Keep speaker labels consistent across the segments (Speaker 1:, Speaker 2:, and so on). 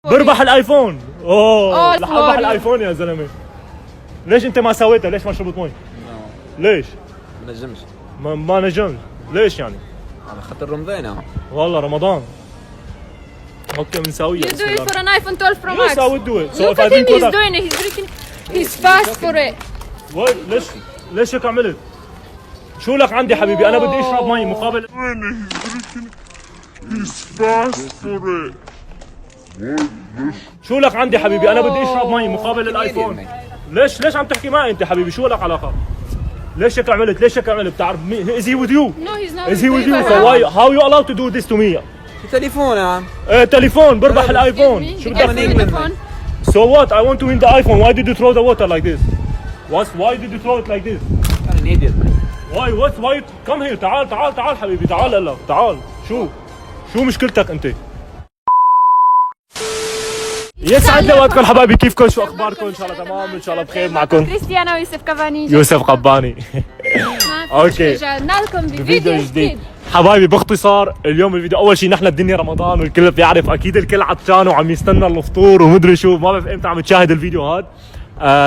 Speaker 1: بربح الايفون. اوه
Speaker 2: Oh,
Speaker 1: ربح
Speaker 2: sorry.
Speaker 1: الايفون يا زلمه. ليش انت ما سويتها؟ ليش ما شربت مي؟ ليش؟
Speaker 3: ما نجمش
Speaker 1: ما نجمت. ليش يعني؟
Speaker 3: على خاطر رمضان
Speaker 1: والله رمضان. اوكي بنساويها.
Speaker 2: You do it for an iPhone 12 Pro Max.
Speaker 1: Yes, I would do it. So
Speaker 2: Look
Speaker 1: if I
Speaker 2: at him,
Speaker 1: drink
Speaker 2: he's
Speaker 1: water-
Speaker 2: doing it. He's drinking. He's fast for it.
Speaker 1: ليش هيك عملت؟ شو لك عندي حبيبي؟ انا بدي اشرب مي مقابل. شو لك عندي حبيبي؟ انا بدي اشرب مي مقابل الايفون. ليش عم تحكي معي انت حبيبي؟ شو لك علاقه؟ ليش هيك عملت؟ بتعرف is he with you?
Speaker 2: No, he's not.
Speaker 1: Is he with you?
Speaker 2: Never
Speaker 1: So
Speaker 2: happened.
Speaker 1: why how you allowed to do this to me?
Speaker 3: تليفون يا عم
Speaker 1: تليفون بربح الايفون.
Speaker 2: Excuse me,
Speaker 1: شو
Speaker 2: be
Speaker 1: بدك
Speaker 2: careful with the phone.
Speaker 1: So what? I want to win the iPhone. Why did you throw the water like this? Why did you throw it like this?
Speaker 3: انا ايديت
Speaker 1: Why come here. تعال حبيبي. تعال هلا. تعال. شو مشكلتك انت؟ يسعد لي وقتكم حبايبي، كيفكم؟ شو اخباركم؟ ان شاء الله تمام، ان شاء الله بخير معكم
Speaker 2: كريستيانو يوسف كافاني.
Speaker 1: يوسف قباني. أوكي.
Speaker 2: رجعنا لكم
Speaker 1: فيديو جديد حبايبي. باختصار اليوم الفيديو، اول شيء نحن الدنيا رمضان والكل بيعرف، اكيد الكل عطشان وعم يستنى الفطور ومدري شو، ما بعرف امتى عم تشاهد الفيديو هذا.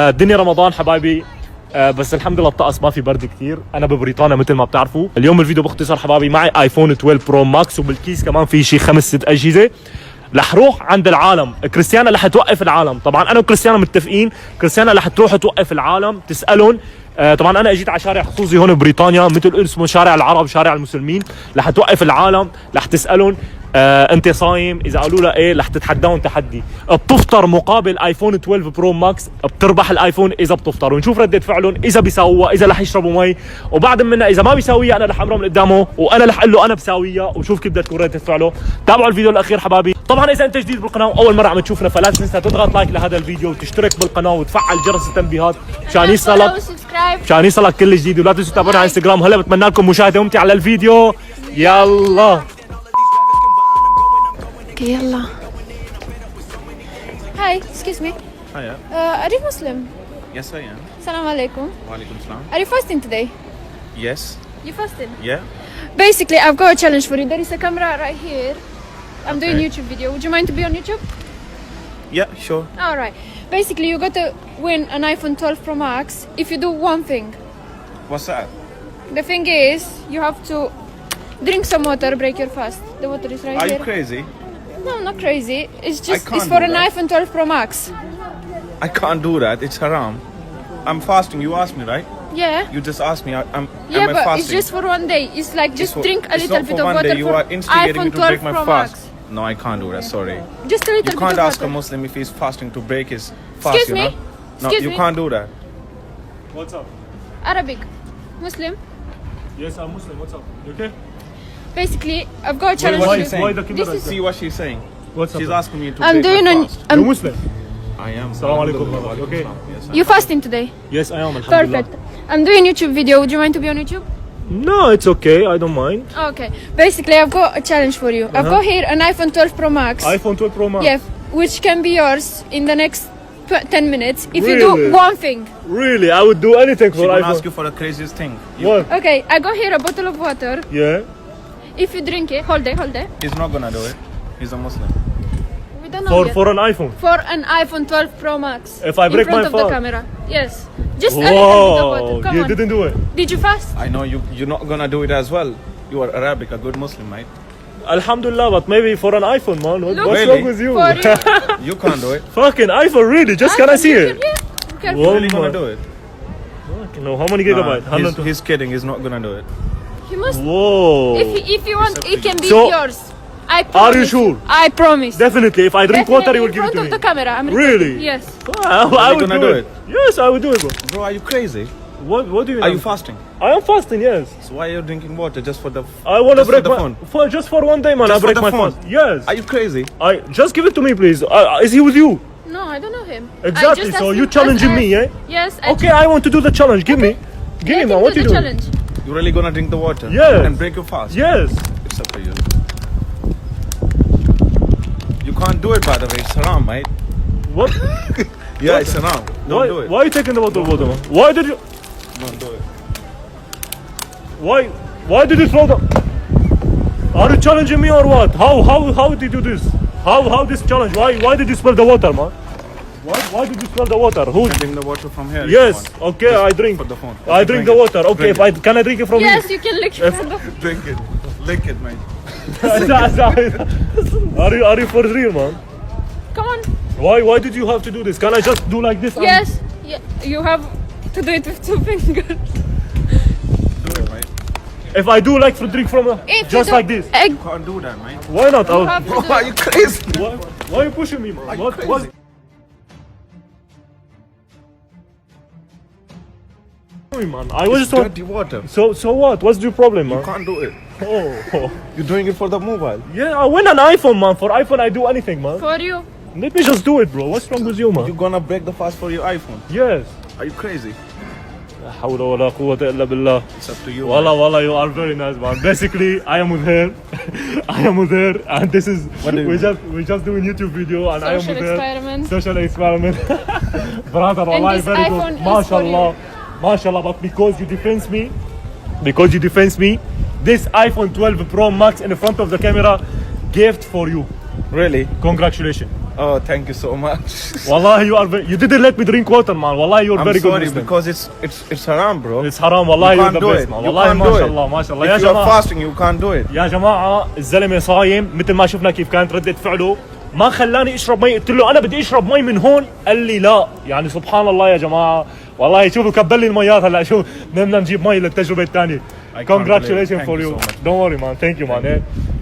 Speaker 1: الدنيا رمضان حبايبي. بس الحمد لله الطقس ما في برد كثير، انا ببريطانيا مثل ما بتعرفوا. اليوم الفيديو باختصار حبايبي معي ايفون 12 برو ماكس، وبالكيس كمان في شيء 5-6 اجهزه. رح روح عند العالم. كريستيانا رح توقف العالم، طبعا انا وكريستيانا متفقين. كريستيانا رح تروح توقف العالم تسالهم. طبعا انا اجيت على شارع خصوصي هون ببريطانيا مثل اسمه شارع العرب، شارع المسلمين. رح توقف العالم، رح تسالهم انت صايم؟ اذا قالوا لها ايه رح تتحداهم تحدي. بتفطر مقابل ايفون 12 برو ماكس، بتربح الايفون اذا بتفطر، ونشوف ردة فعلهم اذا بيساووها، اذا رح يشربوا مي، وبعد منها اذا ما بيساويها انا رح امرهم من قدامه وانا رح اقول له انا بساويها، وشوف كيف بدها تكون ردة فعله. تابعوا الفيديو الاخير حبايبي. طبعا اذا انت جديد بالقناه واول مره عم تشوفنا فلا تنسى تضغط لايك لهذا الفيديو وتشترك بالقناه وتفعل جرس التنبيهات مشان يصلك كل جديد، ولا تنسوا تتابعونا على انستغرام. هلا بتمنى لكم مشاهده ممتعه للفيديو. يلا
Speaker 2: اوكي يلا. Hi, excuse me.
Speaker 4: Hiya.
Speaker 2: Are you Muslim?
Speaker 4: Yes, I am.
Speaker 2: Assalamu alaikum.
Speaker 4: Walaikum salam.
Speaker 2: Are you fasting today?
Speaker 4: Yes.
Speaker 2: You fasting?
Speaker 4: Yeah.
Speaker 2: Basically, I've got a challenge for you. There is a camera right here. I'm doing
Speaker 4: Okay.
Speaker 2: YouTube video. Would you mind to be on YouTube?
Speaker 4: Yeah, sure.
Speaker 2: All right. Basically, you got to win an iPhone 12 Pro Max if you do one thing.
Speaker 4: What's that?
Speaker 2: The thing is, you have to drink some water, break your fast. The water is right
Speaker 4: Are
Speaker 2: here.
Speaker 4: you crazy?
Speaker 2: No, I'm not crazy. It's just
Speaker 4: can't
Speaker 2: it's for
Speaker 4: do
Speaker 2: an
Speaker 4: that.
Speaker 2: iPhone 12 Pro Max.
Speaker 4: I can't do that. It's haram. I'm fasting. You asked me, right?
Speaker 2: Yeah.
Speaker 4: You just asked me.
Speaker 2: Yeah,
Speaker 4: am I
Speaker 2: but
Speaker 4: fasting?
Speaker 2: it's just for one day. It's like just
Speaker 4: It's for-
Speaker 2: drink a
Speaker 4: it's
Speaker 2: little
Speaker 4: not
Speaker 2: bit
Speaker 4: for
Speaker 2: of
Speaker 4: one
Speaker 2: water
Speaker 4: day. You
Speaker 2: for
Speaker 4: are instigating
Speaker 2: iPhone
Speaker 4: me to
Speaker 2: 12
Speaker 4: break my
Speaker 2: Pro
Speaker 4: fast.
Speaker 2: Max.
Speaker 4: No, I can't do that. Sorry.
Speaker 2: Just a little
Speaker 4: You
Speaker 2: bit
Speaker 4: can't
Speaker 2: of
Speaker 4: ask a
Speaker 2: water.
Speaker 4: Muslim if he's fasting to break his fast.
Speaker 2: Excuse
Speaker 4: you
Speaker 2: me?
Speaker 4: know? No,
Speaker 2: Excuse
Speaker 4: you
Speaker 2: me?
Speaker 4: can't do that.
Speaker 1: What's up?
Speaker 2: Arabic, Muslim.
Speaker 1: Yes, I'm Muslim. What's up? You okay?
Speaker 2: Basically, I've got a challenge
Speaker 4: what
Speaker 2: for
Speaker 4: is
Speaker 2: you.
Speaker 4: saying?
Speaker 1: Why the camera
Speaker 2: This
Speaker 1: is
Speaker 2: is-
Speaker 4: See what she's saying.
Speaker 1: What's up?
Speaker 4: She's asking me to
Speaker 2: I'm
Speaker 4: break
Speaker 2: doing
Speaker 4: my
Speaker 2: an.
Speaker 4: fast.
Speaker 1: You Muslim?
Speaker 4: I am.
Speaker 1: Salam alaikum,
Speaker 4: Alhamdulillah.
Speaker 1: okay.
Speaker 4: Yes, I
Speaker 2: You fasting today?
Speaker 1: Yes, I am. Alhamdulillah.
Speaker 2: Perfect. I'm doing YouTube video. Would you mind to be on YouTube?
Speaker 1: No, it's okay. I don't mind.
Speaker 2: Okay. Basically, I've got a challenge for you. I've got here an iPhone 12 Pro Max.
Speaker 1: iPhone 12 Pro Max.
Speaker 2: Yeah, which can be yours in the next 10 minutes if you
Speaker 1: Really?
Speaker 2: do one thing.
Speaker 1: Really, I would do anything
Speaker 4: She
Speaker 1: for
Speaker 4: gonna
Speaker 1: iPhone.
Speaker 4: ask you for the craziest thing.
Speaker 1: What?
Speaker 2: Okay, I got here a bottle of water.
Speaker 1: Yeah.
Speaker 2: If you drink it, hold it.
Speaker 4: He's not gonna do it. He's a Muslim.
Speaker 2: We don't know yet.
Speaker 1: For an iPhone.
Speaker 2: For an iPhone 12 Pro Max.
Speaker 1: If I break
Speaker 2: in front
Speaker 1: my
Speaker 2: of the
Speaker 1: phone.
Speaker 2: camera. Yes. Just a little bit of water.
Speaker 1: Whoa,
Speaker 2: Come
Speaker 1: you
Speaker 2: on.
Speaker 1: didn't do it.
Speaker 2: Did you fast?
Speaker 4: I know you're not gonna do it as well. You are Arabic, a good Muslim, mate.
Speaker 1: Alhamdulillah, but maybe for an iPhone, man.
Speaker 2: Look.
Speaker 1: What's
Speaker 4: Really?
Speaker 1: wrong with you?
Speaker 2: For you.
Speaker 4: You can't do it.
Speaker 1: Fucking iPhone, really? Just can I see it?
Speaker 2: Yeah. Careful.
Speaker 1: Whoa.
Speaker 4: Really gonna do it?
Speaker 1: No, how many gigabytes?
Speaker 4: Nah, he's kidding. He's not gonna do it.
Speaker 2: You must.
Speaker 1: Whoa.
Speaker 2: If you want, it can be
Speaker 1: So,
Speaker 2: yours. I promise.
Speaker 1: are you sure?
Speaker 2: I promise.
Speaker 1: Definitely. If I drink water, you will
Speaker 2: in
Speaker 1: give it
Speaker 2: front
Speaker 1: to
Speaker 2: of
Speaker 1: me.
Speaker 2: the camera. I'm
Speaker 1: Really?
Speaker 2: recording. Yes.
Speaker 1: I would
Speaker 4: gonna
Speaker 1: do
Speaker 4: do
Speaker 1: it. Yes, I would do it, bro.
Speaker 4: Bro, are you crazy?
Speaker 1: What do you mean?
Speaker 4: Are you fasting?
Speaker 1: I am fasting, yes.
Speaker 4: So why are you drinking water just for the?
Speaker 1: I want to
Speaker 4: just for
Speaker 1: break
Speaker 4: the
Speaker 1: my
Speaker 4: phone?
Speaker 1: just for one day, man.
Speaker 4: Just
Speaker 1: I
Speaker 4: for
Speaker 1: break
Speaker 4: the
Speaker 1: my
Speaker 4: phone?
Speaker 1: fast. Yes.
Speaker 4: Are you crazy?
Speaker 1: I just give it to me, please. Is he with you?
Speaker 2: No, I don't know him.
Speaker 1: Exactly.
Speaker 2: I just
Speaker 1: So
Speaker 2: asked
Speaker 1: you
Speaker 2: him-
Speaker 1: challenging
Speaker 2: I-
Speaker 1: me, eh?
Speaker 2: Yes.
Speaker 1: Okay, I want to do the challenge. Give me, give me, man. What you
Speaker 2: do the
Speaker 1: doing?
Speaker 2: challenge.
Speaker 4: You really gonna drink the water?
Speaker 1: Yes.
Speaker 4: And break your fast?
Speaker 1: Yes.
Speaker 4: It's up to you. You can't do it, by the way. It's haram, mate.
Speaker 1: What?
Speaker 4: Yeah, it's haram. Don't do it.
Speaker 1: Why are you taking the bottle of water, man? Why did you?
Speaker 4: Don't do it.
Speaker 1: Why did you throw the? Are you challenging me or what? How did you do this? How this challenge? Why did you spill the water, man? Why did you spill the water? Who?
Speaker 4: Drinking the water from here. if
Speaker 1: Yes.
Speaker 4: you want.
Speaker 1: Okay, I drink.
Speaker 4: Put the phone.
Speaker 1: I drink the water. Okay, if I can I drink it from
Speaker 2: Yes,
Speaker 1: you?
Speaker 2: you can lick it from the...
Speaker 4: Drink it. Lick it, mate.
Speaker 1: Are you for real, man?
Speaker 2: Come on.
Speaker 1: Why did you have to do this? Can I just do like this? and-
Speaker 2: Yes. Yeah, you have to do it with 2 fingers.
Speaker 4: Do it, mate.
Speaker 1: If I do like to drink from
Speaker 2: If
Speaker 1: just
Speaker 2: you
Speaker 1: like this,
Speaker 2: Egg.
Speaker 4: You can't do that, mate.
Speaker 1: why not?
Speaker 2: You have to do
Speaker 4: Why are you crazy?
Speaker 1: Why are you pushing me, man?
Speaker 4: you
Speaker 1: What?
Speaker 4: crazy?
Speaker 1: Man, I was
Speaker 4: It's
Speaker 1: just want.
Speaker 4: dirty water.
Speaker 1: So what? What's the problem,
Speaker 4: You
Speaker 1: man?
Speaker 4: can't do it.
Speaker 1: Oh,
Speaker 4: You're doing it for the mobile.
Speaker 1: yeah, I win an iPhone, man. For iPhone, I do anything, man.
Speaker 2: For you.
Speaker 1: Let me just do it, bro. What's wrong with you, man?
Speaker 4: You're gonna break the fast for your iPhone.
Speaker 1: Yes.
Speaker 4: Are you crazy?
Speaker 1: لا حول ولا قوة إلا بالله.
Speaker 4: It's up to you.
Speaker 1: Wallah, you are very nice, man. Basically, I am with her. I am with her, and this is
Speaker 4: What do you
Speaker 1: we just doing YouTube video, and I am
Speaker 2: Social
Speaker 1: with her.
Speaker 2: experiment.
Speaker 1: Social experiment. Brother, wallahi,
Speaker 2: this
Speaker 1: very
Speaker 2: iPhone
Speaker 1: good.
Speaker 2: is for
Speaker 1: MashaAllah. MashaAllah, but because you defense me, this iPhone 12 Pro Max in front of the camera, gift for you.
Speaker 4: Really?
Speaker 1: Congratulations.
Speaker 4: Oh, thank you so much.
Speaker 1: Wallahi, you didn't let me drink water, man. Wallahi, you're
Speaker 4: I'm
Speaker 1: very good
Speaker 4: sorry
Speaker 1: Muslim.
Speaker 4: because it's haram, bro.
Speaker 1: It's haram. Wallahi,
Speaker 4: You
Speaker 1: you're
Speaker 4: can't
Speaker 1: the
Speaker 4: do
Speaker 1: best,
Speaker 4: it.
Speaker 1: man.
Speaker 4: You
Speaker 1: Wallahi,
Speaker 4: can't do it.
Speaker 1: MashaAllah, MashaAllah. يا
Speaker 4: If you're
Speaker 1: جماعة
Speaker 4: fasting, you can't do it.
Speaker 1: يا جماعة الزلمة صايم مثل ما شفنا كيف كانت ردة فعله ما خلاني اشرب مي قلت له انا بدي اشرب مي من هون قال لي لا يعني سبحان الله يا جماعة والله شوفوا كبل لي الميات هلا شوف بدنا نجيب مي للتجربة الثانية.
Speaker 4: I can't
Speaker 1: Congratulations
Speaker 4: believe it.
Speaker 1: for
Speaker 4: Thank
Speaker 1: you.
Speaker 4: you so much.
Speaker 1: Don't worry, man. Thank you, man.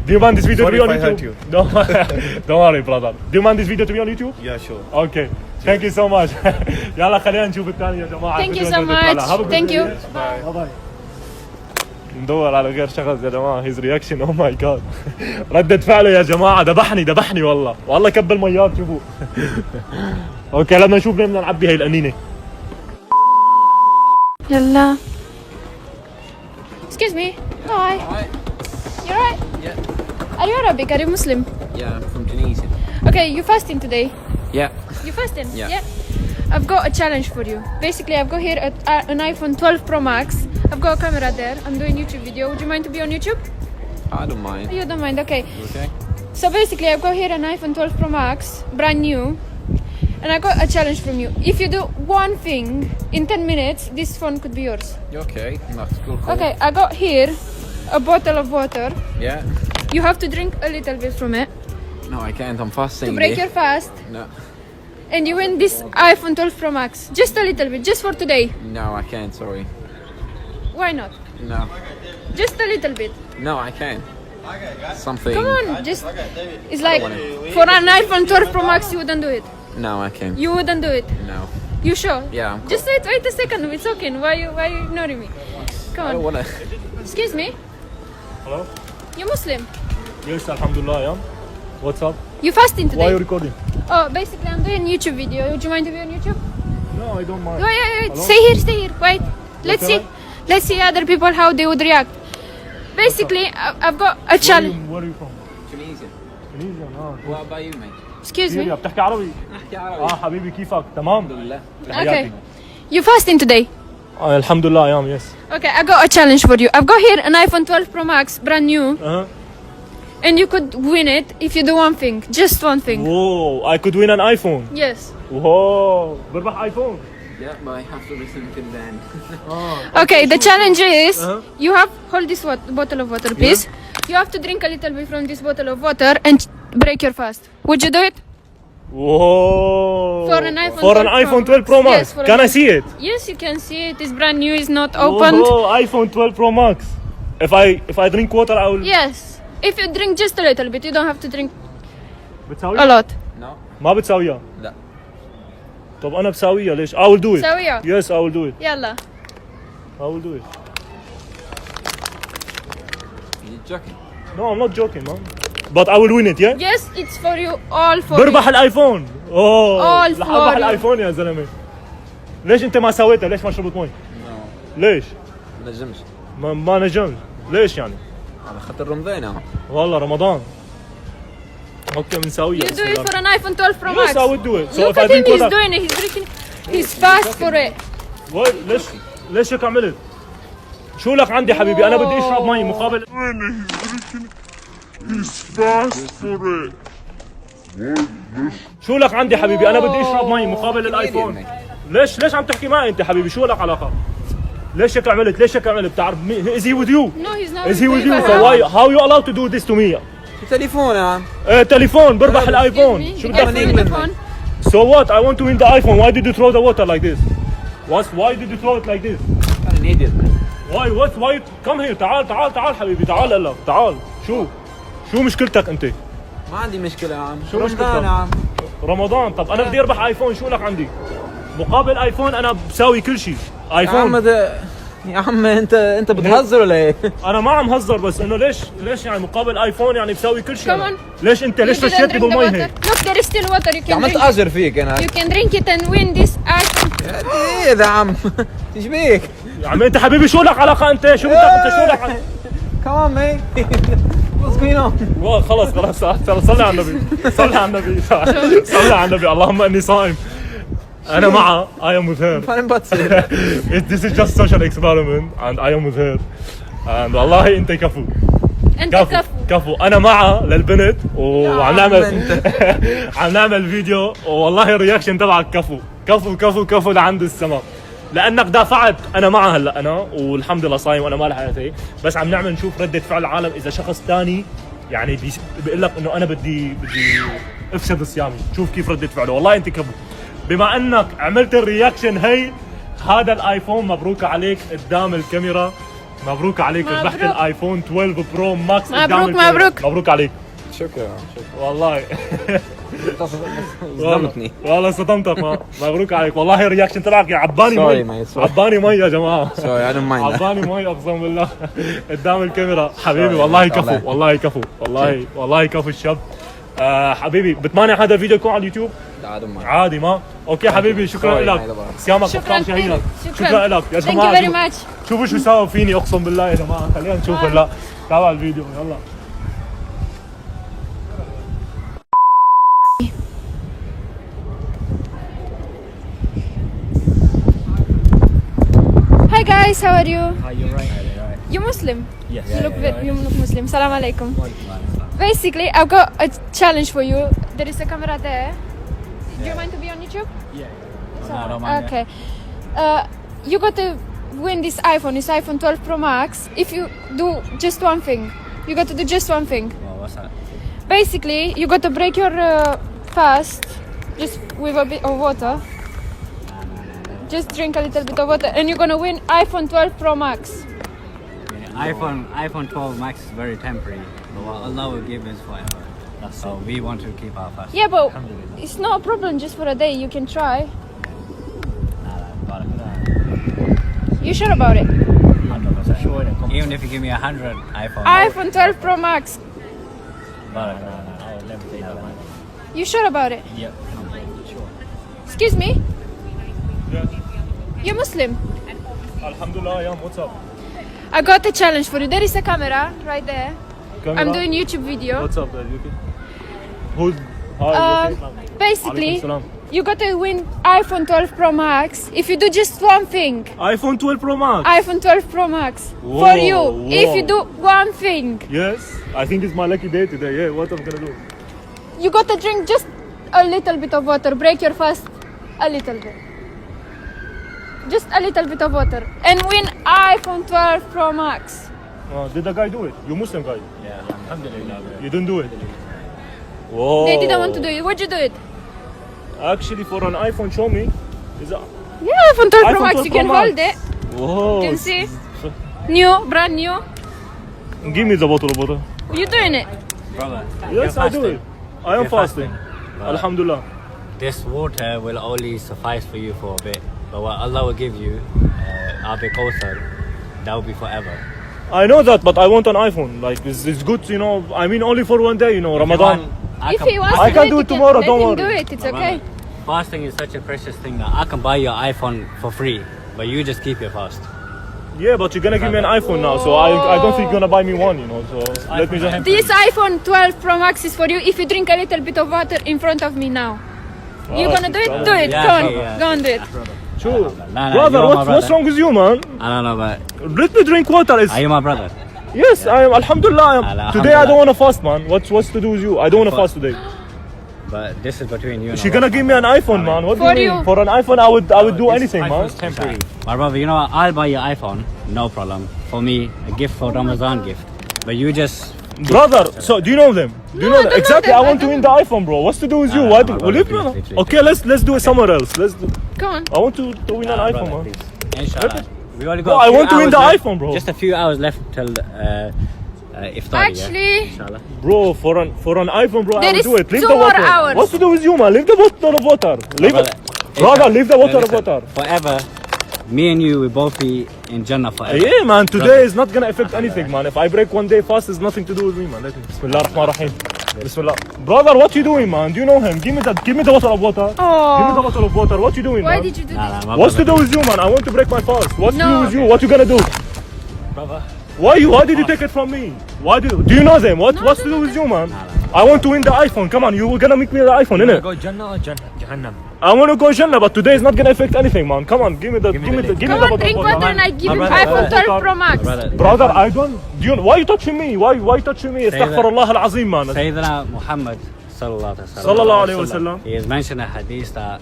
Speaker 1: Do you want this video
Speaker 4: Sorry
Speaker 1: to be on
Speaker 4: if I hurt
Speaker 1: YouTube?
Speaker 4: you.
Speaker 1: Don't worry, brother. Do you want this video to be on YouTube?
Speaker 4: Yeah, sure.
Speaker 1: Okay. Thank you so much. يلا خلينا نشوف الثاني يا جماعة.
Speaker 2: Thank you
Speaker 1: فيديو
Speaker 2: so
Speaker 1: ردة فعلها. Have a
Speaker 2: much.
Speaker 1: good
Speaker 2: Thank
Speaker 1: day.
Speaker 2: you.
Speaker 1: Bye bye. ندور على غير شخص يا جماعه هيز رياكشن او ماي جاد ردة فعله يا جماعه ذبحني والله كب الميات شوفوا اوكي لما نشوف بدنا نعبي هي القنينه
Speaker 2: يلا. Excuse me. Hi.
Speaker 3: Hi.
Speaker 2: You're right.
Speaker 3: Yeah.
Speaker 2: Are you Arabic? Are you Muslim?
Speaker 3: Yeah, I'm from Tunisia.
Speaker 2: Okay, you fasting today?
Speaker 3: Yeah.
Speaker 2: You fasting?
Speaker 3: Yeah.
Speaker 2: I've got a challenge for you. Basically, I've got here an iPhone 12 Pro Max. I've got a camera there. I'm doing YouTube video. Would you mind to be on YouTube?
Speaker 3: I don't mind.
Speaker 2: You don't mind, okay.
Speaker 3: Okay.
Speaker 2: So basically, I've got here an iPhone 12 Pro Max, brand new. And I got a challenge from you. If you do one thing in 10 minutes, this phone could be yours.
Speaker 3: Okay. That's cool.
Speaker 2: Okay, I got here a bottle of water.
Speaker 3: Yeah.
Speaker 2: You have to drink a little bit from it
Speaker 3: No, I can't. I'm fasting.
Speaker 2: to break
Speaker 3: yeah.
Speaker 2: your fast.
Speaker 3: No.
Speaker 2: And you win this iPhone 12 Pro Max. Just a little bit, just for today.
Speaker 3: No, I can't. Sorry.
Speaker 2: Why not?
Speaker 3: No.
Speaker 2: Just a little bit.
Speaker 3: No, I can't. Something.
Speaker 2: Come on, just. It's like for an iPhone 12 Pro Max, you wouldn't do it.
Speaker 3: No, I can't.
Speaker 2: You wouldn't do it.
Speaker 3: No.
Speaker 2: You sure?
Speaker 3: Yeah, I'm cool.
Speaker 2: Just wait a second. It's okay. Why you ignoring me? Come
Speaker 3: I don't
Speaker 2: on.
Speaker 3: wanna.
Speaker 2: Excuse me.
Speaker 1: Hello?
Speaker 2: You Muslim?
Speaker 1: Yes, alhamdulillah, yeah. What's up?
Speaker 2: You fasting today?
Speaker 1: Why are you recording?
Speaker 2: Oh, basically, I'm doing YouTube video. Would you mind to be on YouTube?
Speaker 1: No, I don't mind.
Speaker 2: Wait.
Speaker 1: Hello?
Speaker 2: Stay here. Wait. Let's see.
Speaker 1: alright?
Speaker 2: Let's see other people how they would react. Basically, I've got a challenge.
Speaker 1: Where are you from?
Speaker 3: Tunisia.
Speaker 1: Tunisia.
Speaker 3: What about you, mate?
Speaker 2: Excuse
Speaker 1: سوريا
Speaker 2: me.
Speaker 1: بتحكي عربي؟
Speaker 3: أحكي عربي.
Speaker 1: حبيبي كيفك؟ تمام؟
Speaker 3: الحمد لله.
Speaker 2: Okay. You fasting today?
Speaker 1: الحمد لله I am, yes.
Speaker 2: Okay, I got a challenge for you. I've got here an iPhone 12 Pro Max, brand new, and you could win it if you do one thing, just one thing.
Speaker 1: Whoa, I could win an iPhone.
Speaker 2: Yes.
Speaker 1: Whoa, بربح iPhone.
Speaker 3: Yeah, but I have to listen till then.
Speaker 2: Okay, the challenge is
Speaker 1: Uh-huh.
Speaker 2: you have hold this bottle of water, please. You have to drink a little bit from this bottle of water and break your fast. Would you do it?
Speaker 1: Whoa.
Speaker 2: For an iPhone
Speaker 1: For an
Speaker 2: 12 Pro
Speaker 1: iPhone 12 Pro Max.
Speaker 2: Yes, for
Speaker 1: Can
Speaker 2: an
Speaker 1: I see it?
Speaker 2: Yes, you can see it. It's brand new. It's not opened.
Speaker 1: Oh, iPhone 12 Pro Max. If I drink water I will.
Speaker 2: Yes. If you drink just a little bit, you don't have to drink a
Speaker 1: بتساويها؟
Speaker 2: lot.
Speaker 3: No.
Speaker 1: ما بتساويها.
Speaker 3: لا.
Speaker 1: طب أنا بساويها ليش؟ I will do it.
Speaker 2: سويها.
Speaker 1: Yes, I will do it.
Speaker 2: يلا.
Speaker 1: I will do it.
Speaker 3: You're joking.
Speaker 1: No, I'm not joking, man. But I will win it, yeah?
Speaker 2: Yes, it's for you. All for
Speaker 1: بربح
Speaker 2: you.
Speaker 1: الايفون. اوه
Speaker 2: All
Speaker 1: رح
Speaker 2: for
Speaker 1: اربح
Speaker 2: you.
Speaker 1: الايفون يا زلمه. ليش انت ما سويتها؟ ليش ما شربت مي؟
Speaker 3: No.
Speaker 1: ليش؟
Speaker 3: ما نجمش.
Speaker 1: ما نجمت. ليش يعني؟
Speaker 3: على خاطر رمضان اهو.
Speaker 1: والله رمضان. اوكي بنساويها.
Speaker 2: You do it for an iPhone 12 Pro
Speaker 1: Yes,
Speaker 2: Max.
Speaker 1: I would do it. So
Speaker 2: Look
Speaker 1: if I
Speaker 2: at him,
Speaker 1: drink
Speaker 2: he's
Speaker 1: water.
Speaker 2: doing it. He's drinking. He's fast for it.
Speaker 1: Wait, ليش هيك عملت؟ شو لك عندي حبيبي؟ انا بدي اشرب مي مقابل. شو لك عندي حبيبي؟ انا بدي اشرب مي مقابل الايفون. ليش عم تحكي معي انت حبيبي؟ شو لك علاقه؟ ليش هيك عملت؟ بتعرف is he with you?
Speaker 2: No, he's not.
Speaker 1: Is he with you? So how you allowed to do this to me?
Speaker 3: تليفون يا عم.
Speaker 1: ايه تليفون بربح الايفون.
Speaker 2: Excuse me,
Speaker 1: شو
Speaker 2: be
Speaker 1: بدك
Speaker 2: careful
Speaker 1: فيني؟
Speaker 2: with the phone.
Speaker 1: So what? I want to win the iPhone. Why did you throw the water like this? Why did you throw it like this?
Speaker 3: انا نيدد.
Speaker 1: Why? Come here. تعال حبيبي. تعال هلا. تعال. شو مشكلتك انت؟
Speaker 3: ما عندي مشكلة يا عم.
Speaker 1: شو مشكلتك؟
Speaker 3: رمضان يا عم.
Speaker 1: رمضان. طب انا بدي اربح ايفون. شو لك عندي؟ مقابل ايفون انا بساوي كل شيء.
Speaker 3: يا عم
Speaker 1: ايفون.
Speaker 3: يا عم انت بتهزر ولا ايه؟
Speaker 1: انا ما عم هزر بس انه ليش يعني مقابل ايفون يعني بساوي كل شيء.
Speaker 2: Come on.
Speaker 1: ليش
Speaker 2: You didn't
Speaker 1: فشيتني
Speaker 2: drink the
Speaker 1: بالمي
Speaker 2: water.
Speaker 1: هيك؟
Speaker 2: Look, there is still water. You
Speaker 3: يا
Speaker 2: can
Speaker 3: عم
Speaker 2: drink it.
Speaker 3: اتأجر فيك انا.
Speaker 2: You can drink it and win this iPhone.
Speaker 3: ايه ده يا عم؟ ايش بيك؟
Speaker 1: يا عم انت حبيبي شو لك علاقه انت؟ شو بدك انت؟ شو لك؟
Speaker 3: كمان مي. What's going on؟
Speaker 1: خلص صلي على النبي. صلي على النبي. اللهم اني صائم. انا معها. I am with her.
Speaker 3: فاهم بتصير.
Speaker 1: This is just social experiment and I am with her. And والله انت كفو.
Speaker 2: أنت
Speaker 1: كفو. انا معها للبنت وعم
Speaker 3: يا عم
Speaker 1: نعمل
Speaker 3: انت.
Speaker 1: عم نعمل فيديو والله الرياكشن تبعك كفو لعند السما. لانك دافعت. انا معها هلا انا والحمد لله صايم وانا مالي حياتي، بس عم نعمل نشوف ردة فعل العالم اذا شخص ثاني يعني بيقول لك انه انا بدي افسد صيامي. شوف كيف ردة فعله. والله انت كفو. بما انك عملت الرياكشن هي، هذا الايفون مبروك عليك قدام الكاميرا. مبروك عليك.
Speaker 2: مبروك.
Speaker 1: ربحت الايفون 12 برو ماكس قدام
Speaker 2: مبروك،
Speaker 1: الكاميرا.
Speaker 2: مبروك.
Speaker 1: مبروك عليك
Speaker 3: شكرا.
Speaker 1: والله.
Speaker 3: صدمتني.
Speaker 1: والله صدمتك. مبروك عليك والله. الرياكشن تبعك يا عباني
Speaker 3: Sorry,
Speaker 1: مي.
Speaker 3: mate, sorry.
Speaker 1: عباني مي يا جماعه.
Speaker 3: Sorry, I don't mind that.
Speaker 1: عباني مي اقسم بالله قدام الكاميرا. حبيبي
Speaker 3: Sorry,
Speaker 1: والله
Speaker 3: mate,
Speaker 1: كفو.
Speaker 3: الله.
Speaker 1: والله كفو الشاب. حبيبي بتمانع هذا الفيديو يكون على اليوتيوب؟
Speaker 3: لا I don't mind.
Speaker 1: عادي ما. اوكي حبيبي شكرا
Speaker 3: Sorry,
Speaker 1: لك.
Speaker 3: mate, الله.
Speaker 1: صيامك
Speaker 2: شكراً
Speaker 1: افطار شهيا.
Speaker 2: كثير.
Speaker 1: شكرا لك يا
Speaker 2: Thank you
Speaker 1: جماعه.
Speaker 2: very much.
Speaker 1: شوفوا شو سووا فيني اقسم بالله يا جماعه. خلينا نشوف هلا. تابع الفيديو يلا.
Speaker 2: Hi guys, how are you?
Speaker 5: You're right.
Speaker 2: You Muslim?
Speaker 5: Yes.
Speaker 2: You look Muslim. Salam alaikum. Basically, I've got a challenge for you. There is a camera there. Do you mind to be on YouTube?
Speaker 5: Yeah.
Speaker 2: It's
Speaker 5: No, I
Speaker 2: alright.
Speaker 5: don't mind,
Speaker 2: Okay. You got to win this iPhone 12 Pro Max. If you do just one thing, you got to do just one thing.
Speaker 5: Well, what's that?
Speaker 2: Basically, you got to break your fast just with a bit of water. Just drink a little bit of water, and you're gonna win iPhone 12 Pro Max.
Speaker 5: iPhone 12 Max is very temporary, but what Allah will give is forever. So we want to keep our fast.
Speaker 2: Yeah, but it's not a problem just for a day. You can try. You sure about it?
Speaker 5: 100%. Even if you give me 100 iPhone.
Speaker 2: iPhone 12 Pro Max.
Speaker 5: I'll never take that one.
Speaker 2: You sure about it?
Speaker 5: Yep. Sure.
Speaker 2: Excuse me?
Speaker 1: Yes.
Speaker 2: You're Muslim?
Speaker 1: Alhamdulillah يا what's up?
Speaker 2: I got a challenge for you. There is a camera right there.
Speaker 1: Camera?
Speaker 2: I'm doing YouTube video.
Speaker 1: What's up there? You okay? Who's hi?
Speaker 2: Basically,
Speaker 1: Alaikum salam.
Speaker 2: you got to win iPhone 12 Pro Max if you do just one thing.
Speaker 1: iPhone 12 Pro Max.
Speaker 2: iPhone 12 Pro Max
Speaker 1: Whoa,
Speaker 2: for you. If
Speaker 1: whoa.
Speaker 2: you do one thing,
Speaker 1: Yes, I think it's my lucky day today. Yeah, what I'm gonna do?
Speaker 2: you got to drink just a little bit of water. Break your fast a little bit. Just a little bit of water and win iPhone 12 Pro Max.
Speaker 1: Did the guy do it? You Muslim guy?
Speaker 5: Yeah, alhamdulillah.
Speaker 1: You didn't do it? Whoa.
Speaker 2: They didn't want to do it. Would you do it?
Speaker 1: Actually, for an iPhone, show me. Is that?
Speaker 2: Yeah, iPhone 12 Pro
Speaker 1: iPhone
Speaker 2: Max.
Speaker 1: 12
Speaker 2: You can
Speaker 1: Pro Max.
Speaker 2: hold it.
Speaker 1: Whoa.
Speaker 2: You can see. New, brand new.
Speaker 1: Give me the bottle of water.
Speaker 2: You doing it?
Speaker 5: Brother,
Speaker 1: Yes,
Speaker 5: you're
Speaker 1: I do
Speaker 5: fasting.
Speaker 1: it. I am
Speaker 5: You're
Speaker 1: fasting. Alhamdulillah.
Speaker 5: This water will only suffice for you for a bit, but what Allah will give you, Abi Kawthar, that will be forever.
Speaker 1: I know that, but I want an iPhone. Like, it's good, you know. I mean, only for one day, you know, Ramadan.
Speaker 2: If he wants
Speaker 1: I
Speaker 2: to
Speaker 1: can
Speaker 2: do
Speaker 1: do
Speaker 2: it,
Speaker 1: it tomorrow,
Speaker 2: let
Speaker 1: don't
Speaker 2: him
Speaker 1: worry.
Speaker 2: do it. It's okay.
Speaker 5: Fasting is such a precious thing that I can buy your iPhone for free, but you just keep your fast.
Speaker 1: Yeah, but you're gonna give me an iPhone now, so I don't think you're gonna buy me one, you know. So let me just.
Speaker 2: This iPhone 12 Pro Max is for you if you drink a little bit of water in front of me now. You gonna do it? Do it.
Speaker 5: Yeah,
Speaker 2: Go on.
Speaker 5: yeah.
Speaker 2: Go on, do it.
Speaker 1: Sure.
Speaker 5: Nah,
Speaker 1: Brother,
Speaker 5: you're my
Speaker 1: what's
Speaker 5: brother.
Speaker 1: wrong with you, man?
Speaker 5: I don't know, but
Speaker 1: Let me drink water. It's,
Speaker 5: are you my brother?
Speaker 1: yes, I am. Alhamdulillah. I am.
Speaker 5: Alhamdulillah.
Speaker 1: Today I don't want to fast, man. What's to do with you? I don't want to fast today.
Speaker 5: but this is between you and
Speaker 1: She gonna give me an iPhone, man. What do
Speaker 2: For
Speaker 1: you
Speaker 2: you.
Speaker 1: mean? For an iPhone, I would do anything, man.
Speaker 5: iPhone's temporary. My brother, you know what? I'll buy your iPhone, no problem. For me, a gift for Ramadan gift. But you just
Speaker 1: Brother, so do you know them? Do you
Speaker 2: No,
Speaker 1: know
Speaker 2: I
Speaker 1: them?
Speaker 2: don't
Speaker 1: Exactly.
Speaker 2: know
Speaker 1: I
Speaker 2: them.
Speaker 1: want to win the iPhone, bro. What's to do with you?
Speaker 5: no,
Speaker 1: Why?
Speaker 5: no,
Speaker 1: Will you?
Speaker 5: brother, please.
Speaker 1: Okay, let's do it somewhere else. Let's do.
Speaker 2: Go on.
Speaker 1: I want to win an iPhone,
Speaker 5: brother,
Speaker 1: man.
Speaker 5: please. Inshallah. We only
Speaker 1: Bro,
Speaker 5: got.
Speaker 1: I
Speaker 5: a few
Speaker 1: want to win
Speaker 5: hours
Speaker 1: the
Speaker 5: left.
Speaker 1: iPhone, bro.
Speaker 5: Just a few hours left till iftar.
Speaker 2: Actually,
Speaker 5: yeah? Inshallah.
Speaker 1: Bro, for an iPhone, bro, I
Speaker 2: There
Speaker 1: will
Speaker 2: is
Speaker 1: do it. Leave
Speaker 2: 2
Speaker 1: the
Speaker 2: more
Speaker 1: water.
Speaker 2: hours.
Speaker 1: What's to do with you, man? Leave the bottle of water. Leave it. Brother, leave the water of
Speaker 5: Listen,
Speaker 1: water.
Speaker 5: Forever, me and you will both be in Jannah forever.
Speaker 1: Yeah, man. Today is not gonna affect anything, man. If I break one day fast, it's nothing to do with me, man. Let me. Bismillah ar-Rahman ar-Rahim. Bismillah. Brother, what you doing, man? Do you know him? Give me the bottle of water. Give me the bottle of water. What you doing,
Speaker 2: why
Speaker 1: man?
Speaker 2: did you do
Speaker 5: Nah,
Speaker 2: this?
Speaker 5: nah, my
Speaker 1: What's to
Speaker 5: brother-
Speaker 1: do with you, man? I want to break my fast. What's to do
Speaker 2: No.
Speaker 1: with you? What you gonna do?
Speaker 5: Brother.
Speaker 1: Why did you take it from me? Do you know them? What's to do with you, man? I want to win the iPhone. Come on, you were gonna make me the iPhone, innit?
Speaker 3: Go Jannah or Jahannam?
Speaker 1: I want to go Jannah, but today is not gonna affect anything, man. Come on, give me the
Speaker 2: Come
Speaker 1: bottle
Speaker 2: on,
Speaker 1: of
Speaker 2: drink
Speaker 1: water.
Speaker 2: water and I give
Speaker 5: My
Speaker 2: you
Speaker 5: brother,
Speaker 2: iPhone 12 Pro Max.
Speaker 5: Brother,
Speaker 1: Brother, I don't. Why you touching me? Why you touching me? Astaghfirullah al-Azim, man.
Speaker 5: Sayyidina Muhammad sallallahu
Speaker 1: Sallallahu alayhi wa sallam.
Speaker 5: He has mentioned a hadith that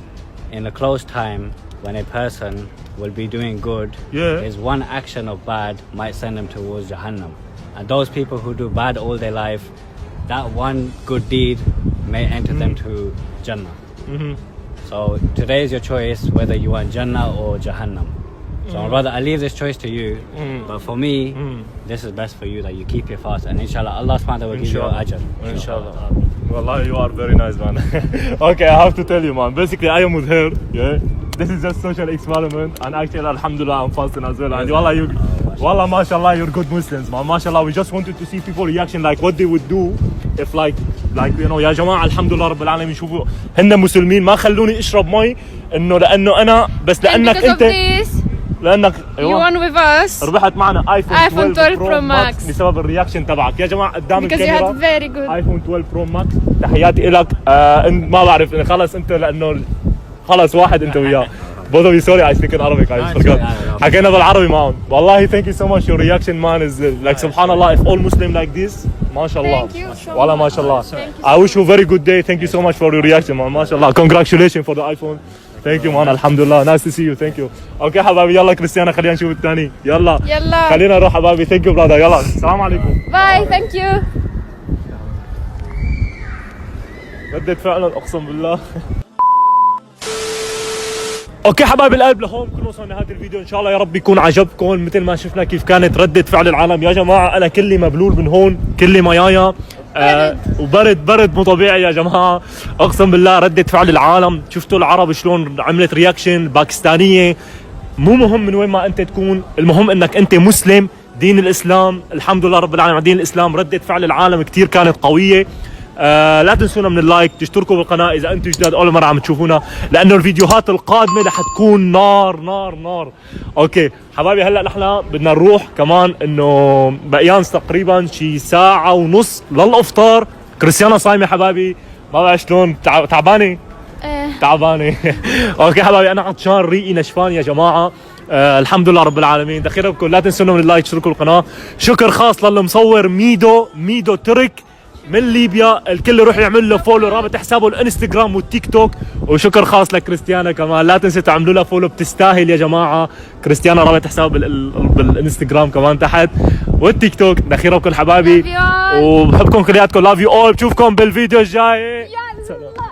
Speaker 5: in a close time, when a person will be doing good,
Speaker 1: Yeah.
Speaker 5: his one action of bad might send him towards Jahannam. And those people who do bad all their life, that one good deed may enter them to Jannah. So today is your choice whether you want Jannah or Jahannam. So brother, I leave this choice to you. But for me, this is best for you that you keep your fast, and inshallah Allah subhanahu wa ta'ala will give you ajr.
Speaker 1: Inshallah. Wallahi, you are very nice, man. Okay, I have to tell you, man. Basically, I am with her. Yeah. This is just social experiment, and actually, alhamdulillah, I'm fasting as well. And wallah, mashallah, you're good Muslims, man. Mashallah, we just wanted to see people reaction, like what they would do if, like you know, يا جماعة الحمد لله رب العالمين شوفوا هن مسلمين ما خلوني اشرب مي انه لانه انا بس
Speaker 2: And
Speaker 1: لانك
Speaker 2: because of
Speaker 1: انت
Speaker 2: this,
Speaker 1: لانك
Speaker 2: you won with us
Speaker 1: ربحت معنا ايفون
Speaker 2: iPhone 12
Speaker 1: Pro
Speaker 2: Pro
Speaker 1: Max
Speaker 2: Max.
Speaker 1: بسبب الرياكشن تبعك يا جماعه قدام
Speaker 2: because you
Speaker 1: الكاميرا
Speaker 2: had very good.
Speaker 1: ايفون 12 برو ماكس تحياتي لك ما بعرف خلص انت لانه خلص واحد انت وياه both of you sorry I speak in Arabic I forgot حكينا بالعربي معهم والله thank you so much your reaction man is like subhanallah if all Muslim like this ما شاء الله
Speaker 2: Thank you so
Speaker 1: والله ما
Speaker 2: much.
Speaker 1: شاء الله
Speaker 2: Thank you
Speaker 1: I wish you a very good day thank you so much for your reaction man ما شاء الله congratulations for the iPhone thank you man الحمد لله nice to see you thank you اوكي حبايبي يلا كريستيانا خلينا نشوف الثاني يلا
Speaker 2: يلا.
Speaker 1: خلينا نروح حبايبي thank you brother يلا السلام عليكم
Speaker 2: Bye, thank you.
Speaker 1: ردت فعلا اقسم بالله اوكي حبايب القلب لهون بكون وصلنا لنهايه الفيديو ان شاء الله يا رب يكون عجبكم مثل ما شفنا كيف كانت ردة فعل العالم يا جماعه انا كلي مبلول من هون كلي ميايا وبرد مو طبيعي يا جماعه اقسم بالله ردة فعل العالم شفتوا العرب شلون عملت رياكشن باكستانيه مو مهم من وين ما انت تكون المهم انك انت مسلم دين الاسلام الحمد لله رب العالمين على دين الاسلام ردة فعل العالم كثير كانت قويه لا تنسونا من اللايك تشتركوا بالقناة إذا أنتم جداد أول مرة عم تشوفونا لأنه الفيديوهات القادمة رح تكون نار نار نار أوكي حبايبي هلأ نحن بدنا نروح كمان إنه بقيان تقريبا شي ساعة ونص للإفطار كريستيانا صايمة حبايبي ما بعرف شلون تعبانة تعبانة أوكي حبايبي أنا عطشان ريقي نشفان يا جماعة الحمد لله رب العالمين دخيركم لا تنسونا من اللايك تشتركوا بالقناة شكر خاص للمصور ميدو ترك من ليبيا الكل يروح يعمل له فولو رابط حسابه الانستغرام والتيك توك وشكر خاص لكريستيانا كمان لا تنسوا تعملوا لها فولو بتستاهل يا جماعه كريستيانا رابط حسابه بالانستغرام كمان تحت والتيك توك دخيركم حبايبي
Speaker 2: Love you all.
Speaker 1: وبحبكم كلياتكم لاف يو اول بشوفكم بالفيديو الجاي
Speaker 2: يلا.